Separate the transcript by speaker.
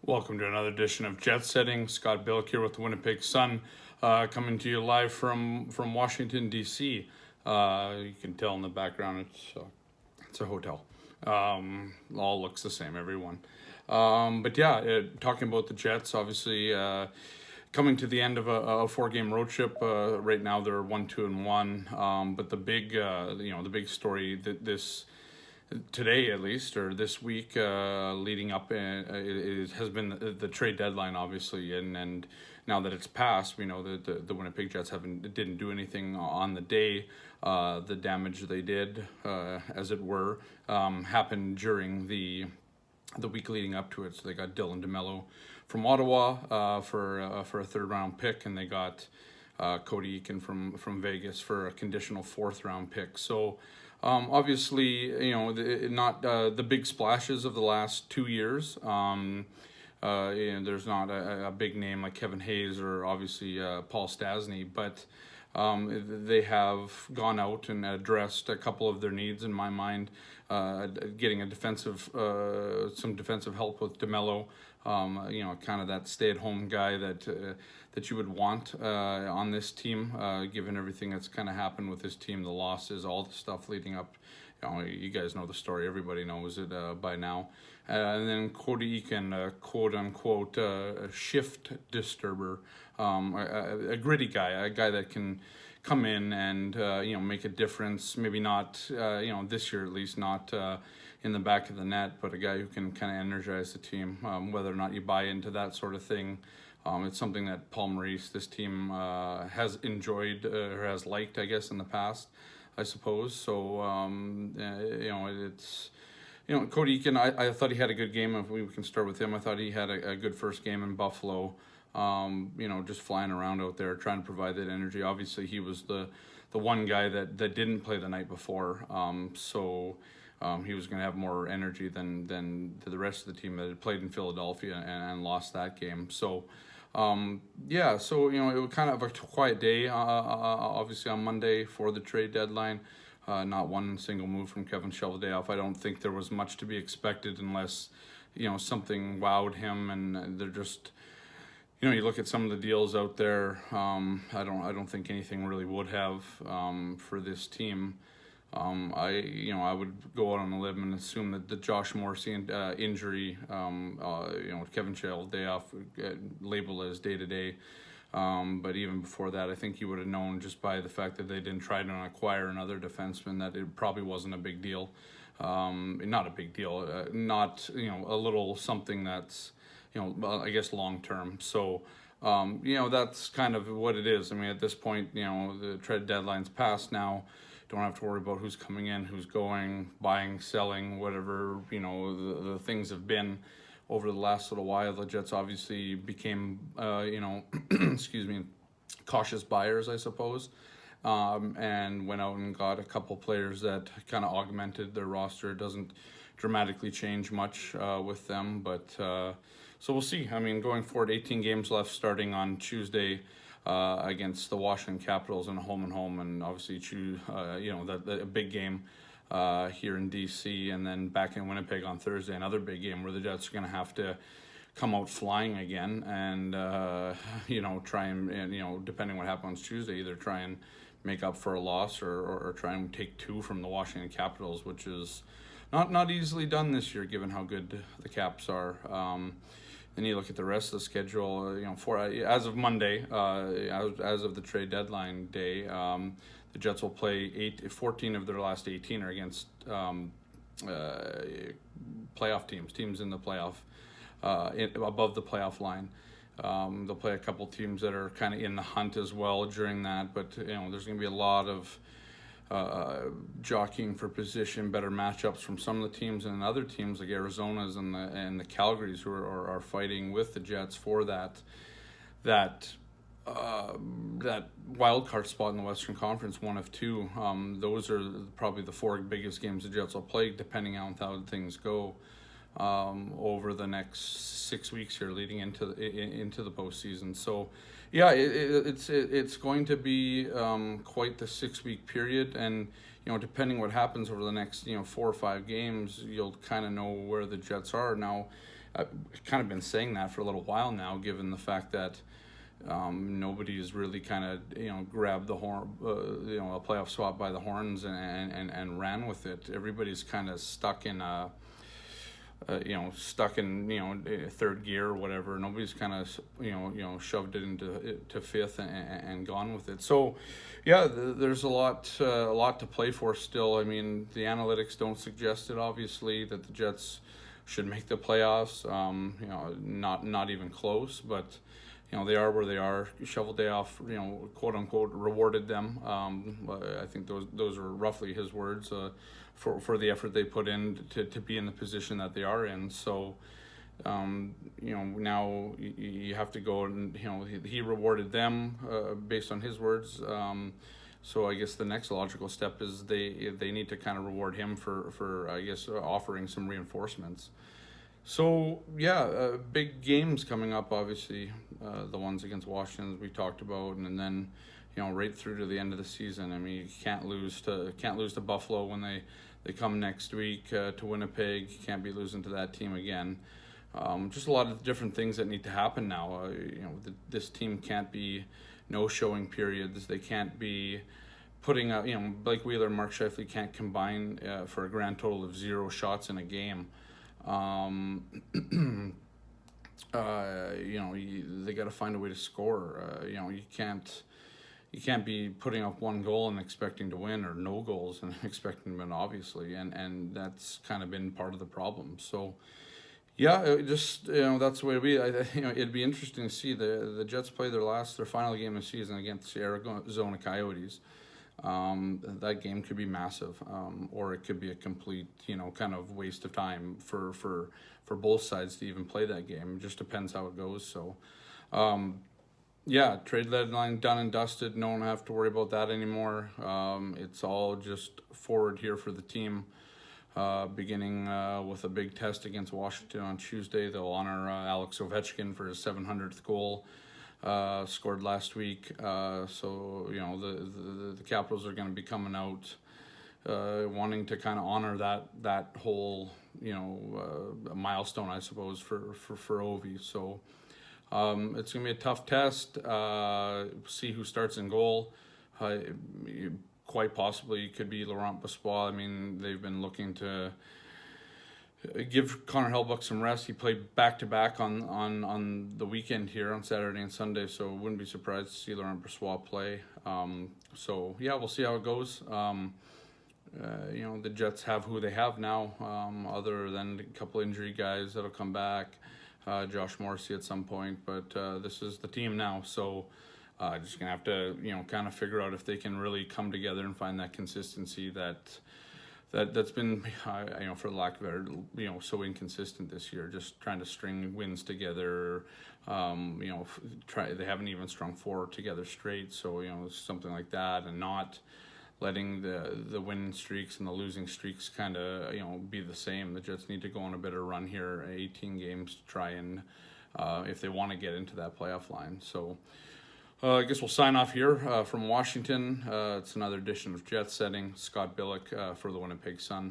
Speaker 1: Welcome to another edition of Jet Setting. Scott Billick here with the Winnipeg Sun, coming to you live from Washington, D.C. You can tell in the background it's a hotel. All looks the same, everyone. But yeah, talking about the Jets, obviously coming to the end of a four-game road trip. Right now they're 1-2-1. But the big story that today at least, or this week leading up, it has been the trade deadline, obviously, and now that it's passed, we know that the Winnipeg Jets didn't do anything on the day. The damage they did, as it were, happened during the week leading up to it. So they got Dylan DeMello from Ottawa for a third-round pick, and they got Cody Eakin from Vegas for a conditional fourth-round pick. So obviously, not the big splashes of the last 2 years. There's not a big name like Kevin Hayes or obviously Paul Stastny, but they have gone out and addressed a couple of their needs in my mind. Getting some defensive help with DeMello, kind of that stay-at-home guy that you would want on this team, given everything that's kind of happened with this team, the losses, all the stuff leading up. You guys know the story. Everybody knows it by now. And then Cody Eakin, quote-unquote shift disturber, a gritty guy, a guy that can come in and make a difference. Maybe not this year, at least not in the back of the net, but a guy who can kind of energize the team. Whether or not you buy into that sort of thing, it's something that Paul Maurice, this team, has enjoyed or has liked, I guess, in the past, I suppose. So it's. Cody Eakin, I thought he had a good game. If we can start with him, I thought he had a good first game in Buffalo. Just flying around out there, trying to provide that energy. Obviously, he was the one guy that didn't play the night before. He was going to have more energy than the rest of the team that had played in Philadelphia and lost that game. So, it was kind of a quiet day, obviously on Monday for the trade deadline. Not one single move from Kevin Cheveldayoff. I don't think there was much to be expected unless, something wowed him, and they're just, you look at some of the deals out there. I don't think anything really would have for this team. I would go out on a limb and assume that the Josh Morrissey injury, Kevin Cheveldayoff labeled as day-to-day. But even before that, I think you would have known just by the fact that they didn't try to acquire another defenseman that it probably wasn't a big deal. Not a big deal, not, a little something that's, I guess long-term. So, that's kind of what it is. I mean, at this point, the trade deadline's passed now. Don't have to worry about who's coming in, who's going, buying, selling, whatever, the things have been over the last little while. The Jets obviously became, cautious buyers, I suppose, and went out and got a couple players that kind of augmented their roster. It doesn't dramatically change much with them, but so we'll see. I mean, going forward, 18 games left starting on Tuesday against the Washington Capitals in a home, and obviously that big game here in D.C. and then back in Winnipeg on Thursday, another big game where the Jets are going to have to come out flying again and try and depending what happens Tuesday, either try and make up for a loss or try and take two from the Washington Capitals, which is not easily done this year given how good the Caps are. Then you look at the rest of the schedule. As of Monday, as of the trade deadline day, the Jets will play 14 of their last 18 are against playoff teams in the playoff, above the playoff line. They'll play a couple teams that are kind of in the hunt as well during that, but there's going to be a lot of jockeying for position, better matchups from some of the teams, and other teams like Arizona's and the Calgarys who are fighting with the Jets for that wild card spot in the Western Conference, one of two. Those are probably the four biggest games the Jets will play, depending on how things go over the next 6 weeks here, leading into the postseason. So, yeah, it's going to be quite the 6 week period, and depending what happens over the next 4 or 5 games, you'll kind of know where the Jets are now. I've kind of been saying that for a little while now, given the fact that nobody's really kind of grabbed the horn, a playoff spot by the horns and ran with it. Everybody's kind of stuck in third gear or whatever. Nobody's kind of shoved it into fifth and gone with it. So yeah, there's a lot to play for still. I mean, the analytics don't suggest it, obviously, that the Jets should make the playoffs. Not even close, but they are where they are. Shovel day off, quote unquote, rewarded them. I think those are roughly his words for the effort they put in to be in the position that they are in. So, now you have to go and he rewarded them based on his words. So I guess the next logical step is they need to kind of reward him for I guess offering some reinforcements. So yeah, big games coming up. Obviously, the ones against Washington we talked about, and then right through to the end of the season. I mean, you can't lose to Buffalo when they come next week to Winnipeg. You can't be losing to that team again. Just a lot of different things that need to happen now. This team can't be no showing periods. They can't be putting out. Blake Wheeler and Mark Scheifele can't combine for a grand total of 0 shots in a game. They got to find a way to score. You can't be putting up 1 goal and expecting to win, or no goals and expecting to win, obviously, and that's kind of been part of the problem. So yeah, that's the way it'd be. It'd be interesting to see the Jets play their final game of the season against the Arizona Coyotes. That game could be massive, or it could be a complete, kind of waste of time for both sides to even play that game. It just depends how it goes. So, yeah, trade deadline done and dusted. No one have to worry about that anymore. It's all just forward here for the team. Beginning with a big test against Washington on Tuesday. They'll honor Alex Ovechkin for his 700th goal. Scored last week, so the Capitals are going to be coming out wanting to kind of honor that whole milestone, I suppose, for Ovi. So it's going to be a tough test. See who starts in goal. Quite possibly could be Laurent Brossoit. I mean, they've been looking to give Connor Hellebuyck some rest. He played back-to-back on the weekend here on Saturday and Sunday, so wouldn't be surprised to see Laurent Brossoit play. So yeah, we'll see how it goes. The Jets have who they have now, other than a couple injury guys that'll come back, Josh Morrissey at some point, but this is the team now. So just gonna have to kind of figure out if they can really come together and find that consistency that's been, for lack of better, so inconsistent this year. Just trying to string wins together. They haven't even strung 4 together straight. So something like that, and not letting the winning streaks and the losing streaks kind of be the same. The Jets need to go on a better run here, 18 games to try and if they want to get into that playoff line. So. I guess we'll sign off here from Washington. It's another edition of Jet Setting. Scott Billick for the Winnipeg Sun.